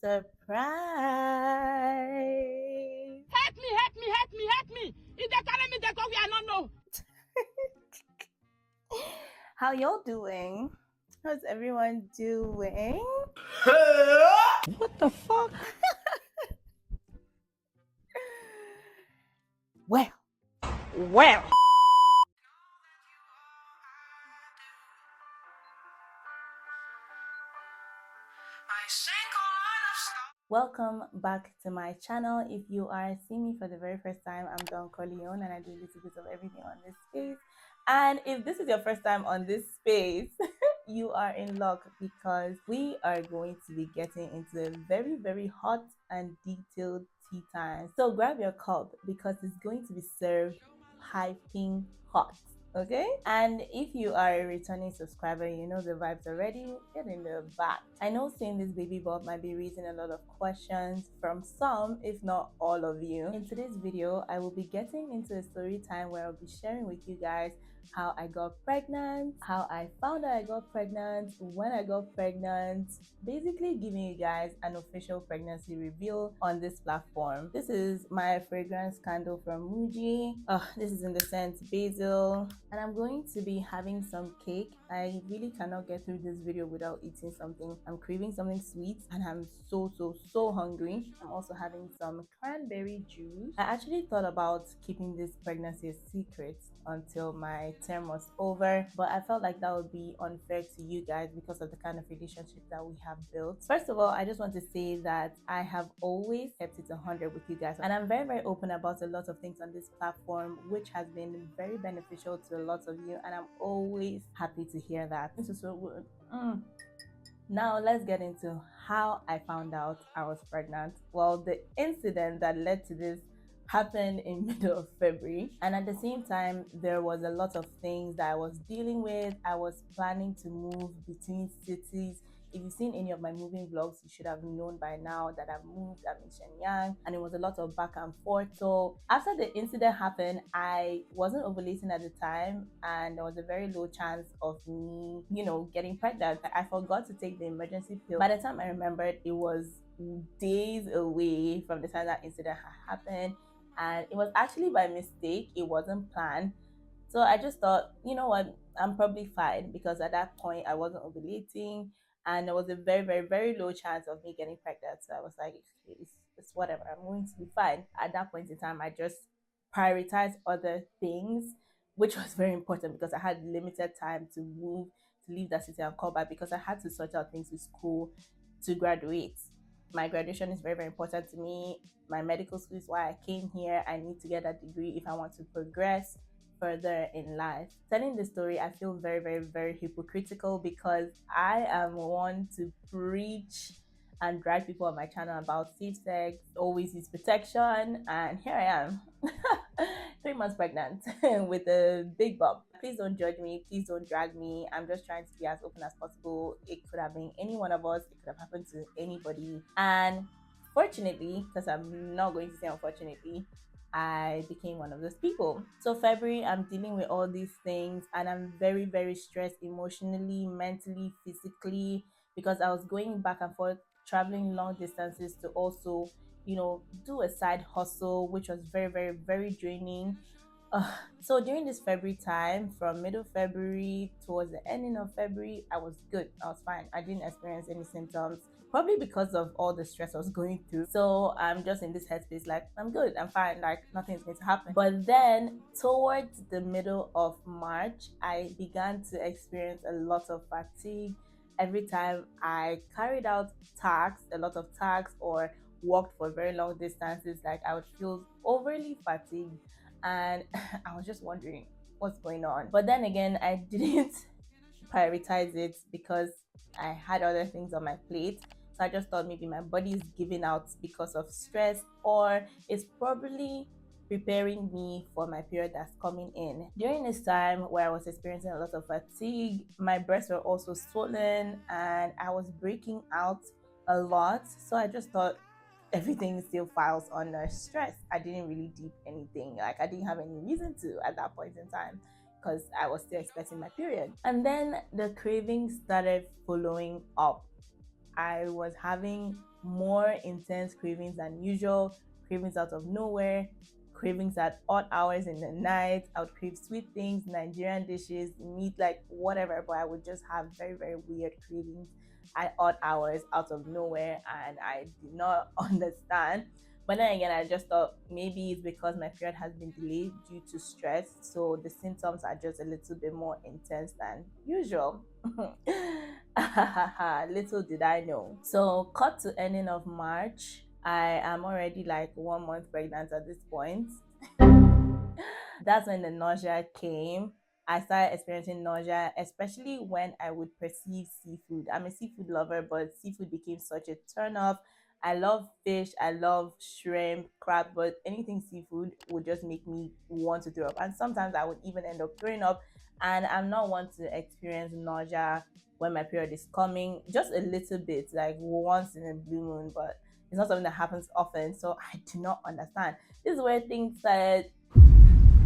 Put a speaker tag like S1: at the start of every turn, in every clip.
S1: Help me, help me, help me, help me. If they carry me, they go where I don't know.
S2: How y'all doing? How's everyone doing?
S1: What the fuck?
S2: Well. Welcome back to my channel. If you are seeing me for the very first time, I'm Don Corleone and I do a little bit of everything on this space. And if this is your first time on this space, you are in luck because we are going to be getting into a very, very hot and detailed tea time. So grab your cup because it's going to be served piping hot. Okay, and if you are a returning subscriber, you know the vibes already. Get in the back. I know seeing this baby bump might be raising a lot of questions from some, if not all of you. In today's video, I will be getting into a story time where I'll be sharing with you guys how I got pregnant, how I found out I got pregnant, when I got pregnant, basically giving you guys an official pregnancy reveal on this platform. This is my fragrance candle from Muji. This is in the scent basil, and I'm going to be having some cake. I really cannot get through this video without eating something. I'm craving something sweet and I'm so hungry. I'm also having some cranberry juice. I actually thought about keeping this pregnancy a secret until my term was over, but I felt like that would be unfair to you guys because of the kind of relationship that we have built. First of all, I just want to say that I have always kept it 100 with you guys, and I'm very open about a lot of things on this platform, which has been very beneficial to a lot of you, and I'm always happy to hear that. This is so good. Now let's get into how I found out I was pregnant. Well, the incident that led to this happened in middle of February, and at the same time there was a lot of things that I was dealing with. I was planning to move between cities. If you've seen any of my moving vlogs, you should have known by now that I've moved. I'm in Shenyang, and it was a lot of back and forth. So after the incident happened, I wasn't ovulating at the time, and there was a very low chance of me, getting pregnant. I forgot to take the emergency pill. By the time I remembered, it was days away from the time that incident happened, and it was actually by mistake. It wasn't planned. So I just thought, you know what, I'm probably fine, because at that point I wasn't ovulating and there was a very low chance of me getting pregnant. So I was like, it's whatever, I'm going to be fine. At that point in time, I just prioritized other things, which was very important because I had limited time to move, to leave that city and come back, because I had to sort out things with school to graduate. My graduation is very important to me. My medical school is why I came here. I need to get that degree if I want to progress further in life. Telling the story, I feel very hypocritical because I am one to preach and drag people on my channel about safe sex, always use protection, and here I am 3 months pregnant with a big bump. Please don't judge me, please don't drag me. I'm just trying to be as open as possible. It could have been any one of us, it could have happened to anybody, and fortunately, because I'm not going to say unfortunately, I became one of those people. So February, I'm dealing with all these things and I'm very stressed emotionally, mentally, physically, because I was going back and forth, traveling long distances to also, do a side hustle, which was very draining. So during this February time, from middle February towards the ending of February, I was good. I was fine. I didn't experience any symptoms, probably because of all the stress I was going through. So I'm just in this headspace, like, I'm good, I'm fine, like nothing's going to happen. But then towards the middle of March, I began to experience a lot of fatigue. Every time I carried out tasks, a lot of tasks, or walked for very long distances, like I would feel overly fatigued, and I was just wondering what's going on. But then again, I didn't prioritize it because I had other things on my plate. So I just thought maybe my body is giving out because of stress, or it's probably preparing me for my period that's coming in. During this time where I was experiencing a lot of fatigue, my breasts were also swollen and I was breaking out a lot. So I just thought everything still files under stress. I didn't really deep anything. Like, I didn't have any reason to at that point in time because I was still expecting my period. And then the cravings started following up. I was having more intense cravings than usual, cravings out of nowhere, cravings at odd hours in the night. I would crave sweet things, Nigerian dishes, meat, like whatever, but I would just have very, very weird cravings at odd hours out of nowhere, and I did not understand. But then again, I just thought maybe it's because my period has been delayed due to stress, so the symptoms are just a little bit more intense than usual. Little did I know. So, cut to ending of March. I am already like 1 month pregnant at this point. That's when the nausea came. I started experiencing nausea, especially when I would perceive seafood. I'm a seafood lover, but seafood became such a turn off. I love fish, I love shrimp, crab, but anything seafood would just make me want to throw up. And sometimes I would even end up throwing up. And I'm not one to experience nausea when my period is coming, just a little bit, like once in a blue moon, but it's not something that happens often. So I do not understand. This is where things started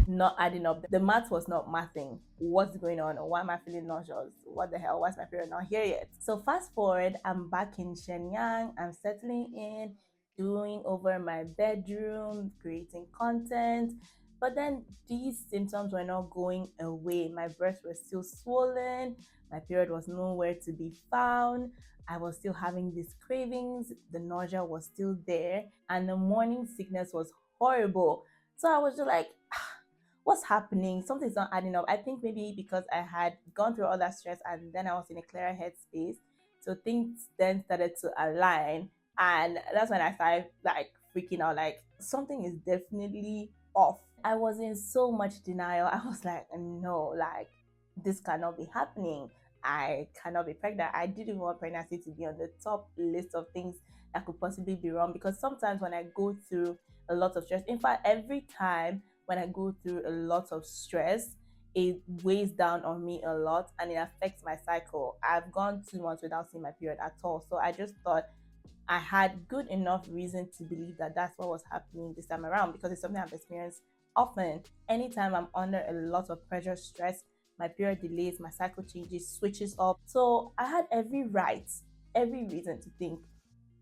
S2: not adding up. The math was not mathing. What's going on? Why am I feeling nauseous? What the hell? Why is my period not here yet? So fast forward, I'm back in Shenyang. I'm settling in, doing over my bedroom, creating content. But then these symptoms were not going away. My breasts were still swollen. My period was nowhere to be found. I was still having these cravings. The nausea was still there. And the morning sickness was horrible. So I was just like, what's happening? Something's not adding up. I think maybe because I had gone through all that stress and then I was in a clearer headspace. So things then started to align. And that's when I started like freaking out, like something is definitely off. I was in so much denial. I was like, no, like this cannot be happening. I cannot be pregnant. I didn't want pregnancy to be on the top list of things that could possibly be wrong, because sometimes when I go through a lot of stress, in fact, every time when I go through a lot of stress, it weighs down on me a lot and it affects my cycle. I've gone 2 months without seeing my period at all. So I just thought I had good enough reason to believe that that's what was happening this time around, because it's something I've experienced often. Anytime I'm under a lot of pressure, stress, my period delays, my cycle changes, switches up. So I had every right, every reason to think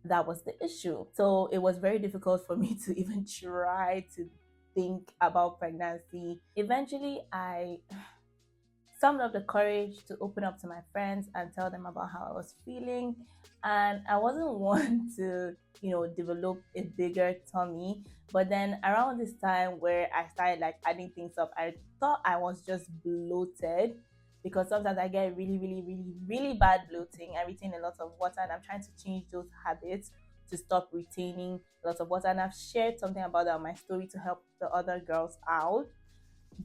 S2: that was the issue. So it was very difficult for me to even try to think about pregnancy. Eventually, I summoned up the courage to open up to my friends and tell them about how I was feeling. And I wasn't one to, develop a bigger tummy. But then around this time where I started like adding things up, I thought I was just bloated, because sometimes I get really, really, really, really bad bloating. I retain a lot of water, and I'm trying to change those habits to stop retaining lots of water. And I've shared something about that on my story to help the other girls out.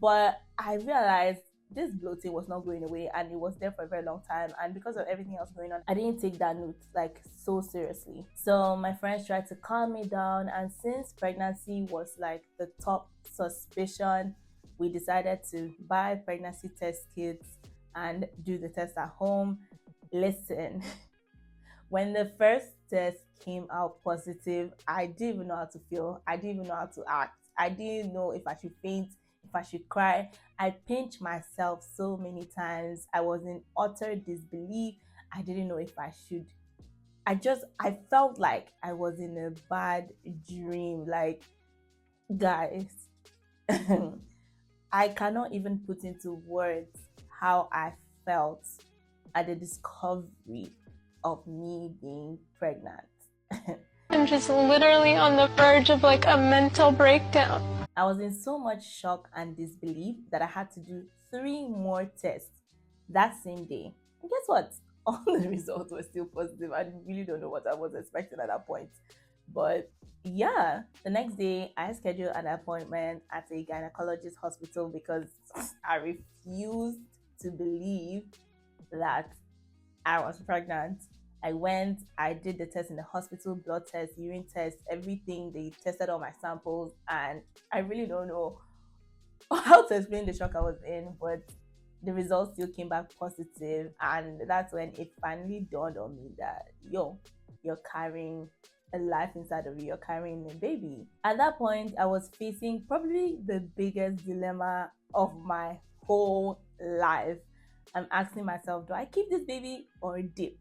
S2: But I realized this bloating was not going away, and it was there for a very long time. And because of everything else going on, I didn't take that note like so seriously. So my friends tried to calm me down, and since pregnancy was like the top suspicion, we decided to buy pregnancy test kits and do the test at home. Listen, when the first test came out positive, I didn't even know how to feel. I didn't even know how to act. I didn't know if I should faint, if I should cry. I pinched myself so many times. I was in utter disbelief. I didn't know if I should. I felt like I was in a bad dream. Like, guys, I cannot even put into words how I felt at the discovery of me being pregnant.
S3: I'm just literally on the verge of like a mental breakdown.
S2: I was in so much shock and disbelief that I had to do 3 more tests that same day. And guess what? All the results were still positive. I really don't know what I was expecting at that point. But yeah, the next day I scheduled an appointment at a gynecologist hospital because I refused to believe that I was pregnant. I went, I did the test in the hospital, blood test, urine test, everything. They tested all my samples, and I really don't know how to explain the shock I was in, but the results still came back positive. And that's when it finally dawned on me that, you're carrying a life inside of you, you're carrying a baby. At that point, I was facing probably the biggest dilemma of my whole life. I'm asking myself, do I keep this baby or dip?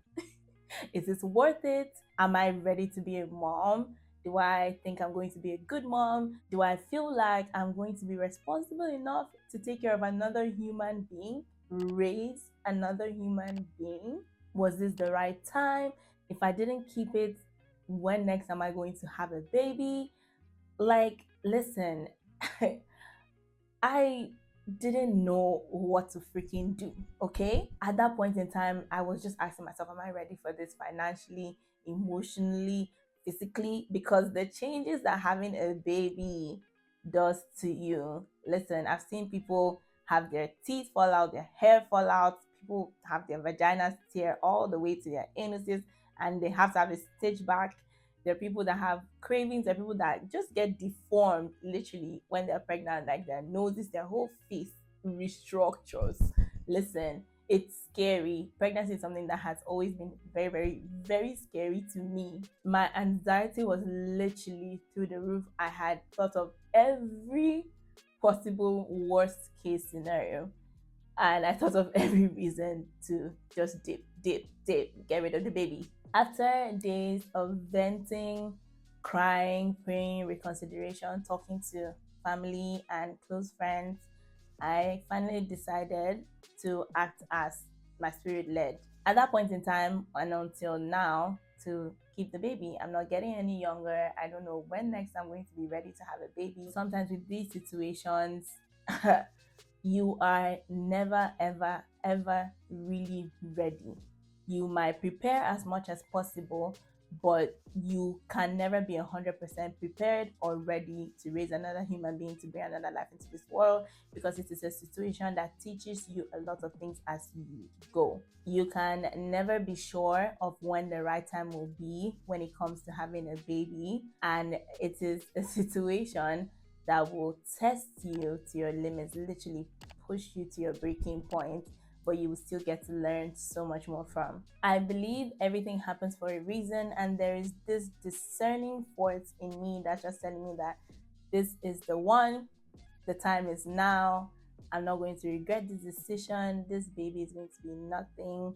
S2: Is this worth it? Am I ready to be a mom? Do I think I'm going to be a good mom? Do I feel like I'm going to be responsible enough to take care of another human being, raise another human being? Was this the right time? If I didn't keep it, when next am I going to have a baby? Like, listen, I didn't know what to freaking do. Okay. At that point in time, I was just asking myself, am I ready for this financially, emotionally, physically? Because the changes that having a baby does to you. Listen, I've seen people have their teeth fall out, their hair fall out, people have their vaginas tear all the way to their anuses, and they have to have a stitch back. There are people that have cravings. There are people that just get deformed literally when they're pregnant, like their noses, their whole face restructures. Listen, it's scary. Pregnancy is something that has always been very, very, very scary to me. My anxiety was literally through the roof. I had thought of every possible worst case scenario, and I thought of every reason to just dip, get rid of the baby. After days of venting, crying, praying, reconsideration, talking to family and close friends, I finally decided to act as my spirit led. At that point in time, and until now, to keep the baby. I'm not getting any younger. I don't know when next I'm going to be ready to have a baby. Sometimes with these situations, you are never, ever, ever really ready. You might prepare as much as possible, but you can never be 100% prepared or ready to raise another human being, to bring another life into this world, because it is a situation that teaches you a lot of things as you go. You can never be sure of when the right time will be when it comes to having a baby, and it is a situation that will test you to your limits, literally push you to your breaking point, but you will still get to learn so much more from. I believe everything happens for a reason, and there is this discerning force in me that's just telling me that this is the one, the time is now. I'm not going to regret this decision. This baby is going to be nothing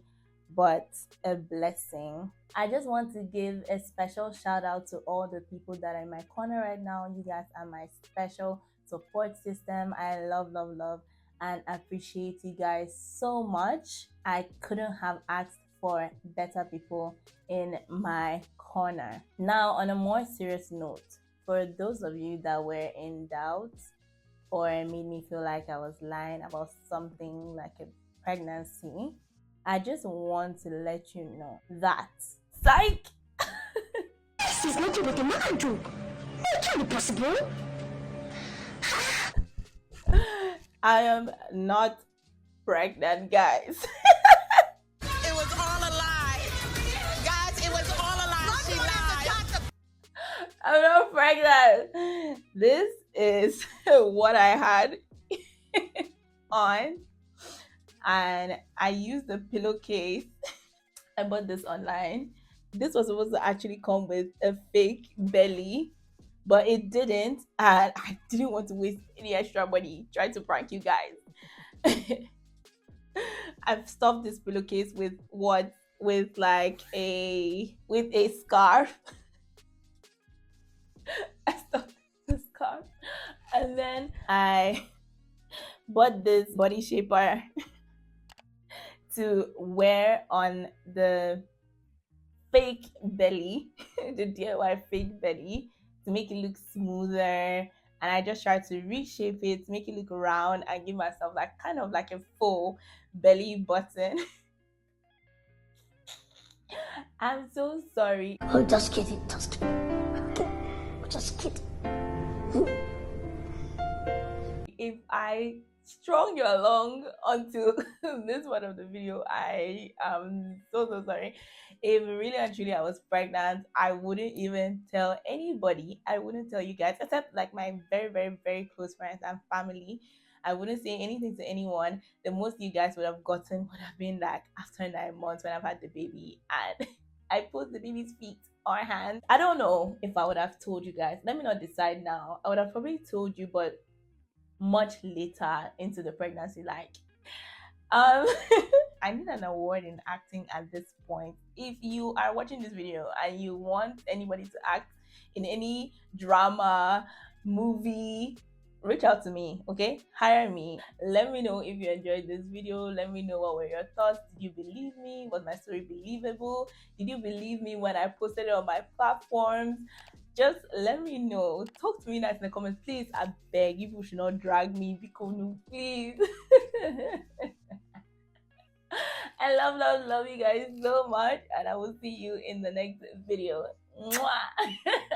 S2: but a blessing. I just want to give a special shout out to all the people that are in my corner right now. You guys are my special support system. I love, love, love, and appreciate you guys so much. I couldn't have asked for better people in my corner. Now, on a more serious note, for those of you that were in doubt or made me feel like I was lying about something like a pregnancy, I just want to let you know that psych.
S1: This is not what a man do. It can't be possible.
S2: I am not pregnant, guys.
S4: It was all a lie. Guys, it was all a lie. She lied.
S2: I'm not pregnant. This is what I had on, and I used the pillowcase. I bought this online. This was supposed to actually come with a fake belly, but it didn't, and I didn't want to waste any extra money trying to prank you guys. I've stuffed this pillowcase with what? With like with a scarf. I stuffed the scarf, and then I bought this body shaper to wear on the fake belly, the DIY fake belly, to make it look smoother. And I just tried to reshape it, to make it look round, and give myself like kind of like a faux belly button. I'm so sorry.
S1: Oh, just kidding, just kidding. Just kidding.
S2: If I strung you along until this part of the video, I am so sorry. If really and truly I was pregnant, I wouldn't even tell anybody. I wouldn't tell you guys, except like my very, very, very close friends and family. I wouldn't say anything to anyone. The most you guys would have gotten would have been like after 9 months when I've had the baby and I put the baby's feet or hands. I don't know if I would have told you guys. Let me not decide now. I would have probably told you, but much later into the pregnancy, like Um, I need an award in acting at this point. If you are watching this video and you want anybody to act in any drama, movie, reach out to me, okay? Hire me. Let me know if you enjoyed this video. Let me know what were your thoughts. Did you believe me? Was my story believable? Did you believe me when I posted it on my platforms? Just let me know. Talk to me nice in the comments, please. I beg you, should not drag me, because please. I love you guys so much, and I will see you in the next video. Mwah!